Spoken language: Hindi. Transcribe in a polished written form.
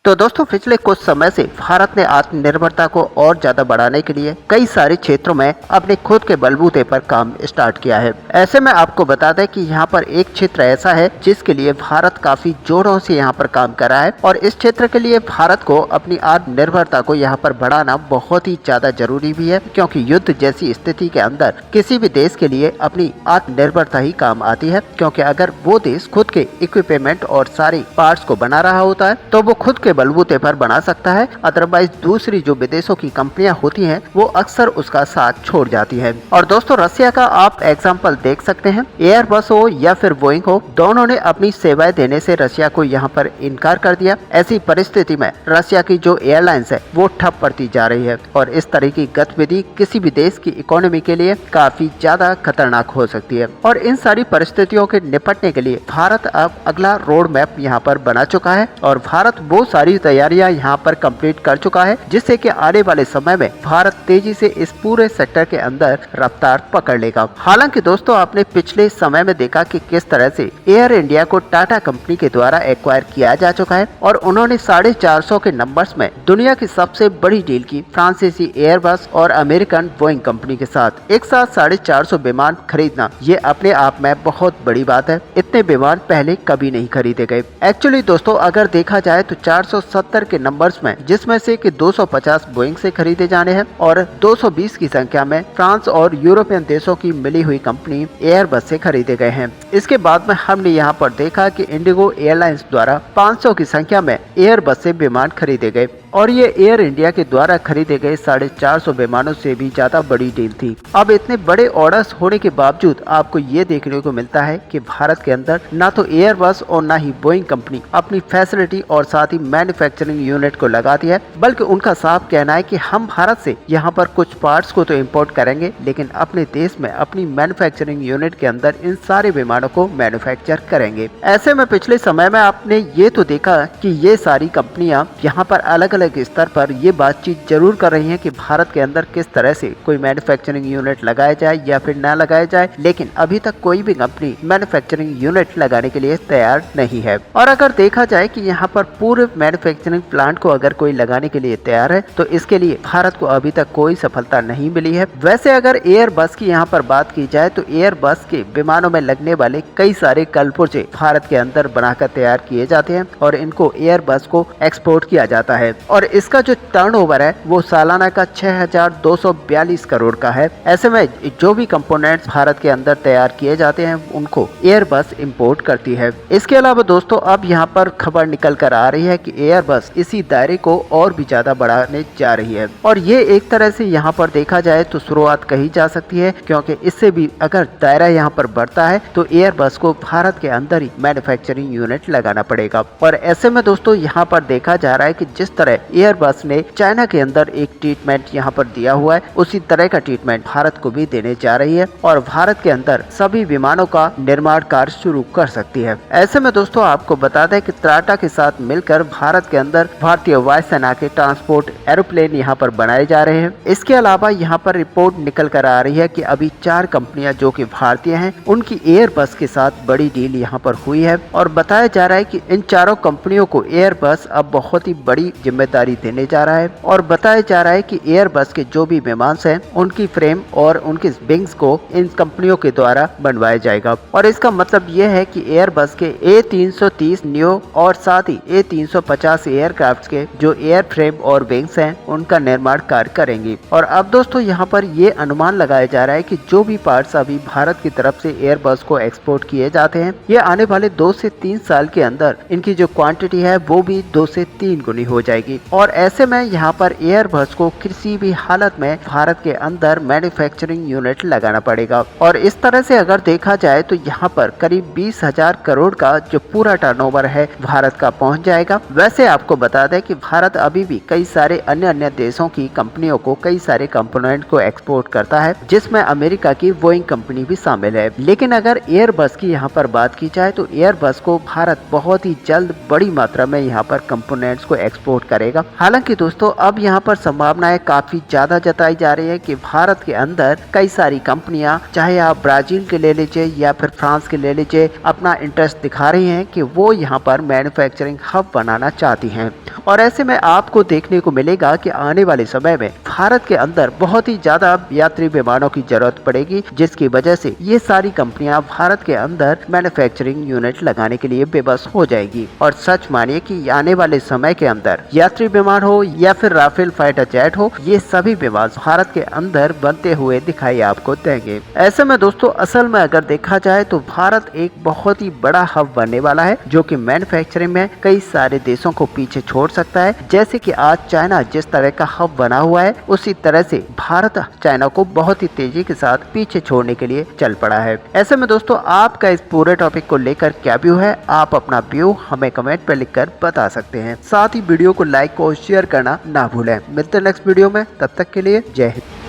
तो दोस्तों पिछले कुछ समय से भारत ने आत्मनिर्भरता को और ज्यादा बढ़ाने के लिए कई सारे क्षेत्रों में अपने खुद के बलबूते पर काम स्टार्ट किया है। ऐसे में आपको बता दें कि यहाँ पर एक क्षेत्र ऐसा है जिसके लिए भारत काफी जोरों से यहाँ पर काम कर रहा है और इस क्षेत्र के लिए भारत को अपनी आत्मनिर्भरता को यहाँ पर बढ़ाना बहुत ही ज्यादा जरूरी भी है, क्योंकि युद्ध जैसी स्थिति के अंदर किसी भी देश के लिए अपनी आत्मनिर्भरता ही काम आती है। क्योंकि अगर वो देश खुद के इक्विपमेंट और सारे पार्ट्स को बना रहा होता है तो वो खुद के बलबूते पर बना सकता है, अदरवाइज दूसरी जो विदेशों की कंपनियां होती हैं वो अक्सर उसका साथ छोड़ जाती हैं। और दोस्तों रसिया का आप एग्जांपल देख सकते हैं, एयरबस हो या फिर बोइंग हो, दोनों ने अपनी सेवाएं देने से रसिया को यहाँ पर इनकार कर दिया। ऐसी परिस्थिति में रसिया की जो एयरलाइंस है वो ठप पड़ती जा रही है और इस तरह की गतिविधि किसी भी देश की इकोनॉमी के लिए काफी ज्यादा खतरनाक हो सकती है। और इन सारी परिस्थितियों के निपटने के लिए भारत अब अगला रोड मैप यहाँ पर बना चुका है और भारत वो सारी तैयारियां यहाँ पर कंप्लीट कर चुका है, जिससे कि आने वाले समय में भारत तेजी से इस पूरे सेक्टर के अंदर रफ्तार पकड़ लेगा। हालांकि दोस्तों आपने पिछले समय में देखा कि किस तरह से एयर इंडिया को टाटा कंपनी के द्वारा एक्वायर किया जा चुका है और उन्होंने 450 के नंबर्स में दुनिया की सबसे बड़ी डील की फ्रांसीसी एयरबस और अमेरिकन बोइंग कंपनी के साथ। एक साथ 450 विमान खरीदना ये अपने आप में बहुत बड़ी बात है। इतने विमान पहले कभी नहीं खरीदे गए। एक्चुअली दोस्तों अगर देखा जाए तो 470 के नंबर्स में जिसमें से कि 250 बोइंग से खरीदे जाने हैं और 220 की संख्या में फ्रांस और यूरोपियन देशों की मिली हुई कंपनी एयरबस से खरीदे गए हैं। इसके बाद में हमने यहाँ पर देखा कि इंडिगो एयरलाइंस द्वारा 500 की संख्या में एयरबस से विमान खरीदे गए और ये एयर इंडिया के द्वारा खरीदे गए 450 विमानों से भी ज्यादा बड़ी डील थी। अब इतने बड़े ऑर्डर्स होने के बावजूद आपको ये देखने को मिलता है कि भारत के अंदर ना तो एयरबस और ना ही बोइंग कंपनी अपनी फैसिलिटी और साथ ही मैन्युफैक्चरिंग यूनिट को लगाती है, बल्कि उनका साफ कहना है कि हम भारत से यहाँ पर कुछ पार्ट्स को तो इम्पोर्ट करेंगे लेकिन अपने देश में अपनी मैन्युफैक्चरिंग यूनिट के अंदर इन सारे विमानों को मैन्युफैक्चर करेंगे। ऐसे में पिछले समय में आपने ये तो देखा कि ये सारी कंपनियां यहाँ पर अलग अलग स्तर पर ये बातचीत जरूर कर रही हैं कि भारत के अंदर किस तरह से कोई मैन्युफैक्चरिंग यूनिट लगाया जाए या फिर ना लगाया जाए, लेकिन अभी तक कोई भी कंपनी मैन्युफैक्चरिंग यूनिट लगाने के लिए तैयार नहीं है। और अगर देखा जाए कि यहाँ पर पूरे मैन्युफैक्चरिंग प्लांट को अगर कोई लगाने के लिए तैयार है तो इसके लिए भारत को अभी तक कोई सफलता नहीं मिली है। वैसे अगर एयरबस की यहाँ पर बात की जाए तो एयरबस के विमानों में लगने वाले कई सारे कलपुर्जे भारत के अंदर बनाकर तैयार किए जाते हैं और इनको एयरबस को एक्सपोर्ट किया जाता है और इसका जो टर्नओवर है वो सालाना का 6,242 करोड़ का है। ऐसे में जो भी कंपोनेंट्स भारत के अंदर तैयार किए जाते हैं उनको एयरबस इंपोर्ट करती है। इसके अलावा दोस्तों अब यहाँ पर खबर निकल कर आ रही है कि एयरबस इसी दायरे को और भी ज्यादा बढ़ाने जा रही है और ये एक तरह से यहाँ पर देखा जाए तो शुरुआत कही जा सकती है, क्योंकि इससे भी अगर दायरा यहाँ पर बढ़ता है तो एयरबस को भारत के अंदर ही मैन्युफैक्चरिंग यूनिट लगाना पड़ेगा। और ऐसे में दोस्तों यहाँ पर देखा जा रहा है कि जिस तरह एयरबस ने चाइना के अंदर एक ट्रीटमेंट यहाँ पर दिया हुआ है उसी तरह का ट्रीटमेंट भारत को भी देने जा रही है और भारत के अंदर सभी विमानों का निर्माण कार्य शुरू कर सकती है। ऐसे में दोस्तों आपको बता दें कि टाटा के साथ मिलकर भारत के अंदर भारतीय वायुसेना के ट्रांसपोर्ट एरोप्लेन यहाँ पर बनाए जा रहे हैं। इसके अलावा यहाँ पर रिपोर्ट निकल कर आ रही है कि अभी 4 कंपनियां जो कि भारतीय हैं उनकी एयरबस के साथ बड़ी डील यहाँ पर हुई है और बताया जा रहा है कि इन चारों कंपनियों को एयरबस अब बहुत ही बड़ी जिम्मेदारी देने जा रहा है और बताया जा रहा है कि एयरबस के जो भी विमान हैं उनकी फ्रेम और उनके विंग्स को इन कंपनियों के द्वारा बनवाया जाएगा। और इसका मतलब यह है कि एयरबस के A330 न्यू और साथ ही A350 एयरक्राफ्ट के जो एयर फ्रेम और विंग्स हैं उनका निर्माण कार्य करेंगी। और अब दोस्तों यहाँ पर ये अनुमान लगाया जा रहा है कि जो भी पार्ट्स अभी भारत की तरफ से एयरबस को एक्सपोर्ट किए जाते हैं ये आने वाले 2 से 3 साल के अंदर इनकी जो क्वांटिटी है वो भी 2 से 3 गुनी हो जाएगी। और ऐसे में यहाँ पर एयरबस को किसी भी हालत में भारत के अंदर मैन्युफैक्चरिंग यूनिट लगाना पड़ेगा। और इस तरह से अगर देखा जाए तो यहाँ पर करीब 20,000 करोड़ का जो पूरा टर्नओवर है भारत का पहुँच जाएगा। वैसे आपको बता दें कि भारत अभी भी कई सारे अन्य देशों की कंपनियों को कई सारे कंपोनेंट को एक्सपोर्ट करता है, जिसमें अमेरिका की बोइंग कंपनी भी शामिल है। लेकिन अगर एयरबस की यहाँ पर बात की जाए तो एयरबस को भारत बहुत ही जल्द बड़ी मात्रा में यहाँ पर कंपोनेंट्स को एक्सपोर्ट करेगा पड़ेगा। हालांकि दोस्तों अब यहाँ पर संभावनाएं काफी ज्यादा जताई जा रही है कि भारत के अंदर कई सारी कंपनियां, चाहे आप ब्राजील के ले लीजिए या फिर फ्रांस के ले लीजिए, अपना इंटरेस्ट दिखा रही हैं कि वो यहाँ पर मैन्युफैक्चरिंग हब बनाना चाहती हैं। और ऐसे में आपको देखने को मिलेगा कि आने वाले समय में भारत के अंदर बहुत ही ज्यादा यात्री विमानों की जरूरत पड़ेगी, जिसकी वजह से ये सारी कंपनियां भारत के अंदर मैन्युफैक्चरिंग यूनिट लगाने के लिए बेबस हो जाएगी। और सच मानिए कि आने वाले समय के अंदर यात्री विमान हो या फिर राफेल फाइटर जेट हो, ये सभी विमान भारत के अंदर बनते हुए दिखाई आपको देंगे। ऐसे में दोस्तों असल में अगर देखा जाए तो भारत एक बहुत ही बड़ा हब बनने वाला है, जो कि मैन्युफैक्चरिंग में कई सारे देशों को पीछे छोड़ सकता है। जैसे कि आज चाइना जिस तरह का हब बना हुआ है, उसी तरह से भारत चाइना को बहुत ही तेजी के साथ पीछे छोड़ने के लिए चल पड़ा है। ऐसे में दोस्तों आपका इस पूरे टॉपिक को लेकर क्या व्यू है, आप अपना व्यू हमें कमेंट पर लिखकर बता सकते हैं। साथ ही वीडियो को लाइक और शेयर करना ना भूलें। मिलते हैं नेक्स्ट वीडियो में, तब तक के लिए जय हिंद।